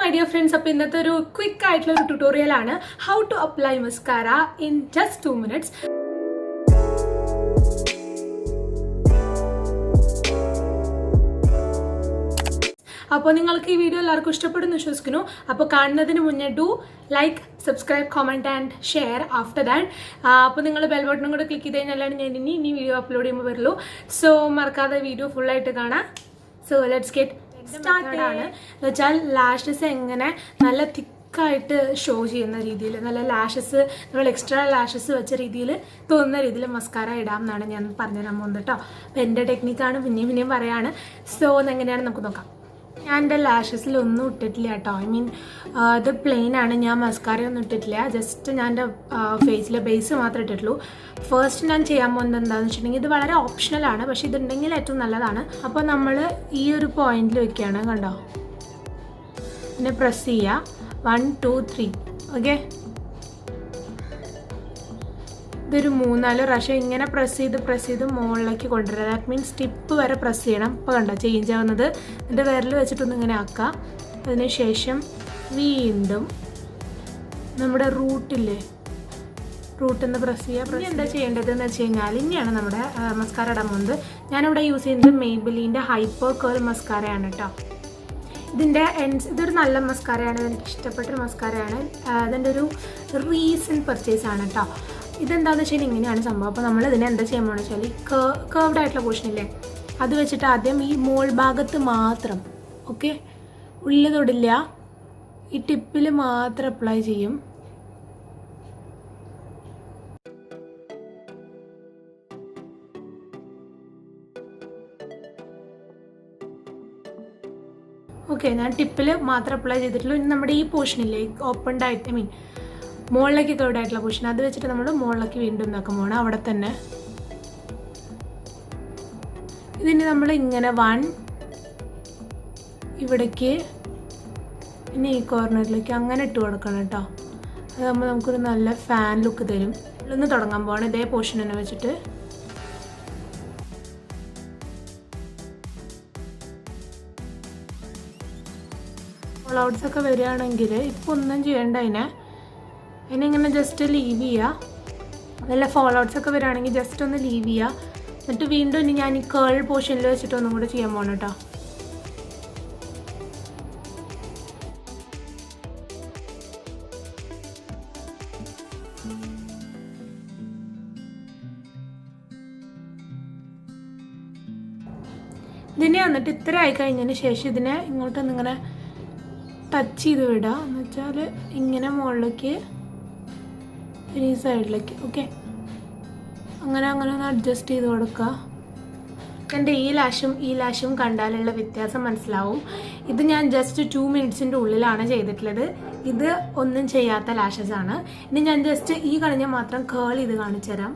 my dear friends, this is a quick tutorial on how to apply mascara in just 2 minutes. അപ്പോൾ നിങ്ങൾക്ക് ഈ video എല്ലാവർക്കും ഇഷ്ടപ്പെടുന്നു വിശ്വസിക്കുന്നു. അപ്പോൾ കാണുന്നതിന് മുന്നേ do like, subscribe, comment and share. After that അപ്പോൾ നിങ്ങൾ ബെൽ ബട്ടണും കൂടെ ക്ലിക്ക് ചെയ്ത് കഴിഞ്ഞാലാണ് ഞാൻ ഇനി വീഡിയോ അപ്ലോഡ് ചെയ്യുമ്പോൾ വരുള്ളൂ. സോ മറക്കാതെ വീഡിയോ ഫുള്ളായിട്ട് കാണാം. സോ ലെറ്റ്സ് ഗെറ്റ് സ്റ്റാർട്ടഡ് ആണ് വെച്ചാൽ ലാഷസ് എങ്ങനെ നല്ല തിക്കായിട്ട് ഷോ ചെയ്യുന്ന രീതിയിൽ, നല്ല ലാഷസ് നമ്മൾ എക്സ്ട്രാ ലാഷസ് വെച്ച രീതിയിൽ തോന്നുന്ന രീതിയിൽ മസ്കാര ഇടാം എന്നാണ് ഞാൻ പറഞ്ഞുതരാൻ പോകുന്നത് കേട്ടോ. അപ്പോൾ എൻ്റെ ടെക്നിക്കാണ്, പിന്നെയും പറയാണ്. സോ എങ്ങനെയാണ് നമുക്ക് നോക്കാം. ഞാൻ എൻ്റെ ലാഷസിലൊന്നും ഇട്ടിട്ടില്ല കേട്ടോ. ഐ മീൻ ഇത് പ്ലെയിൻ ആണ്, ഞാൻ മസ്കാരയൊന്നും ഇട്ടിട്ടില്ല. ജസ്റ്റ് ഞാൻ എൻ്റെ ഫേസിലെ ബേസ് മാത്രമേ ഇട്ടിട്ടുള്ളൂ. ഫസ്റ്റ് ഞാൻ ചെയ്യാൻ പോകുന്നത് എന്താണെന്ന് വെച്ചിട്ടുണ്ടെങ്കിൽ ഇത് വളരെ ഓപ്ഷണലാണ്, പക്ഷേ ഇതുണ്ടെങ്കിൽ ഏറ്റവും നല്ലതാണ്. അപ്പോൾ നമ്മൾ ഈ ഒരു പോയിന്റിൽ വെക്കുകയാണ്, കണ്ടോ, പിന്നെ പ്രസ് ചെയ്യുക 1 2 3. ഓക്കെ, ഇതൊരു 3-4 പ്രാവശ്യം ഇങ്ങനെ പ്രസ് ചെയ്ത് മുകളിലേക്ക് കൊണ്ടുവരിക. ദാറ്റ് മീൻസ് ടിപ്പ് വരെ പ്രസ് ചെയ്യണം. ഇപ്പോൾ കണ്ടോ ചേഞ്ച് ആവുന്നത്. എൻ്റെ വിരൽ വെച്ചിട്ടൊന്ന് ഇങ്ങനെ ആക്കുക. അതിനുശേഷം വീണ്ടും നമ്മുടെ റൂട്ടിൽ നിന്ന് പ്രസ് ചെയ്യുക. ഇനി എന്താ ചെയ്യേണ്ടതെന്ന് വെച്ച് കഴിഞ്ഞാൽ ഇനിയാണ് നമ്മുടെ മസ്കാര ഇടാൻ പോകുന്നത്. ഞാനിവിടെ യൂസ് ചെയ്യുന്നത് മെയ്ബെലിൻ്റെ ഹൈപ്പർകേൾ മസ്കാരയാണ് കേട്ടോ. ഇതൊരു നല്ല മസ്കാരയാണ്, എനിക്ക് ഇഷ്ടപ്പെട്ടൊരു മസ്കാരയാണ്. അതിൻ്റെ ഒരു റീസെൻറ്റ് പർച്ചേസാണ് കേട്ടോ. ഇതെന്താണെന്ന് വെച്ചാൽ ഇങ്ങനെയാണ് സംഭവം. അപ്പോൾ നമ്മൾ ഇതിനെ എന്താ ചെയ്യാൻ പോകുന്നത് വെച്ചാൽ ഈ കേർവ്ഡ് ആയിട്ടുള്ള പോർഷനില്ലേ, അത് വെച്ചിട്ട് ആദ്യം ഈ മോൾ ഭാഗത്ത് മാത്രം, ഓക്കെ, ഉള്ളിൽ തൊടില്ല, ഈ ടിപ്പിൽ മാത്രം അപ്ലൈ ചെയ്യും. ഓക്കെ, ഞാൻ ടിപ്പിൽ മാത്രം അപ്ലൈ ചെയ്തിട്ടുള്ളൂ. ഇനി നമ്മുടെ ഈ പോർഷനില്ലേ ഓപ്പൺഡ് ആയിട്ട്, ഐ മീൻ മുകളിലേക്ക് കേർവ്ഡ് ആയിട്ടുള്ള പോർഷൻ, അത് വെച്ചിട്ട് നമ്മൾ മുകളിലേക്ക് വീണ്ടും ഉണ്ടാക്കാൻ പോകണം. അവിടെ തന്നെ ഇതിന് നമ്മൾ ഇങ്ങനെ 1 ഇവിടേക്ക്, പിന്നെ ഈ കോർണറിലേക്ക് അങ്ങനെ ഇട്ട് കൊടുക്കണം കേട്ടോ. അതാകുമ്പോൾ നമുക്കൊരു നല്ല ഫാൻ ലുക്ക് തരും. ഒന്ന് തുടങ്ങാൻ പോകണം ഇതേ പോർഷൻ തന്നെ വെച്ചിട്ട്. ഫോൾ ഔട്ട്സ് ഒക്കെ വരികയാണെങ്കിൽ ഇപ്പോൾ ഒന്നും ചെയ്യേണ്ട, അതിനെ ഇങ്ങനെ ജസ്റ്റ് ലീവ് ചെയ്യുക. നല്ല ഫോൾ ഔട്ട്സ് ഒക്കെ വരികയാണെങ്കിൽ ജസ്റ്റ് ഒന്ന് ലീവ് ചെയ്യുക. എന്നിട്ട് വീണ്ടും ഇനി ഞാൻ ഈ കേൾ പോർഷനിൽ വെച്ചിട്ട് ഒന്നും കൂടെ ചെയ്യാൻ പോകണം കേട്ടോ. ഇതിനെ വന്നിട്ട് ഇത്ര ആയി കഴിഞ്ഞതിന് ശേഷം ഇതിനെ ഇങ്ങോട്ടൊന്നിങ്ങനെ ടച്ച് ചെയ്ത് വിടുക. എന്ന് വെച്ചാൽ ഇങ്ങനെ മുകളിലേക്ക്, ഈ സൈഡിലേക്ക്. ഓക്കെ, അങ്ങനെ ഒന്ന് അഡ്ജസ്റ്റ് ചെയ്ത് കൊടുക്കുക. എൻ്റെ ഈ ലാഷും കണ്ടാലുള്ള വ്യത്യാസം മനസ്സിലാവും. ഇത് ഞാൻ ജസ്റ്റ് 2 മിനിറ്റ്സിൻ്റെ ഉള്ളിലാണ് ചെയ്തിട്ടുള്ളത്. ഇത് ഒന്നും ചെയ്യാത്ത ലാഷസ് ആണ്. ഇനി ഞാൻ ജസ്റ്റ് ഈ കഴിഞ്ഞ മാത്രം കേൾ ചെയ്ത് കാണിച്ചു തരാം.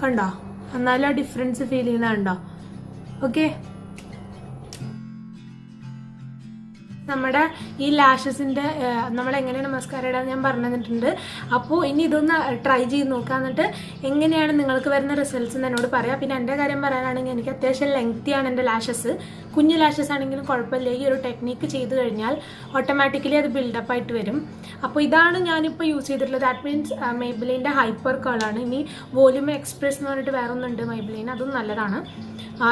കണ്ടോ, എന്നാലും ആ ഡിഫറൻസ് ഫീൽ ചെയ്യുന്നുണ്ടോ? ഓക്കെ, നമ്മുടെ ഈ ലാഷസിൻ്റെ നമ്മൾ എങ്ങനെയാണ് മസ്കാര ഇടാൻ ഞാൻ പറഞ്ഞു തന്നിട്ടുണ്ട്. അപ്പോൾ ഇനി ഇതൊന്ന് ട്രൈ ചെയ്ത് നോക്കുക. എന്നിട്ട് എങ്ങനെയാണ് നിങ്ങൾക്ക് വരുന്ന റിസൾട്ട്സ് എന്ന് എന്നോട് പറയാം. പിന്നെ എൻ്റെ കാര്യം പറയാനാണെങ്കിൽ എനിക്ക് അത്യാവശ്യം ലെങ്തിയാണ് എൻ്റെ ലാഷസ്. കുഞ്ഞു ലാഷസ് ആണെങ്കിലും കുഴപ്പമില്ല. ഈ ഒരു ടെക്നിക്ക് ചെയ്ത് കഴിഞ്ഞാൽ ഓട്ടോമാറ്റിക്കലി അത് ബിൽഡപ്പ് ആയിട്ട് വരും. അപ്പോൾ ഇതാണ് ഞാനിപ്പോൾ യൂസ് ചെയ്തിട്ടുള്ളത്. ദാറ്റ് മീൻസ് മെയ്ബെലിൻ്റെ ഹൈപ്പർ കേളാണ്. ഇനി വോല്യൂം എക്സ്പ്രസ് എന്ന് പറഞ്ഞിട്ട് വേറെ ഒന്നുണ്ട് മെയ്ബെലിൻ, അതും നല്ലതാണ്.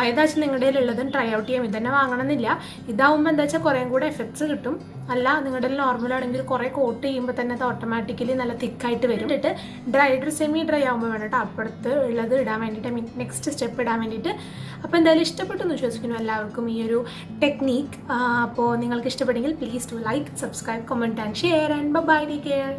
ഏതാச்சுം നിങ്ങളുടെ കയ്യിലുള്ളതും ട്രൈ ഔട്ട് ചെയ്യാം. ഇതന്നെ വാങ്ങണമെന്നില്ല. ഇതാവുമ്പോൾ എന്താ വെച്ചാൽ കുറേം കൂടെ എഫക്ട്സ് കിട്ടും. അല്ല നിങ്ങളുടെ നോർമലാണെങ്കിൽ കുറേ കോട്ട് ചെയ്യുമ്പോൾ തന്നെ അത് ഓട്ടോമാറ്റിക്കലി നല്ല തിക്കായിട്ട് വരും. എന്നിട്ട് സെമി ഡ്രൈ ആകുമ്പോൾ വേണം കേട്ടോ അപ്പുറത്ത് ഉള്ളത് ഇടാൻ വേണ്ടിയിട്ട്, നെക്സ്റ്റ് സ്റ്റെപ്പ് ഇടാൻ വേണ്ടിയിട്ട്. അപ്പോൾ എന്തായാലും ഇഷ്ടപ്പെട്ടെന്ന് വിശ്വസിക്കുന്നു എല്ലാവർക്കും ഈ ഒരു ടെക്നീക്ക്. അപ്പോൾ നിങ്ങൾക്ക് ഇഷ്ടപ്പെട്ടെങ്കിൽ please to like, subscribe, comment and share and bye, take care.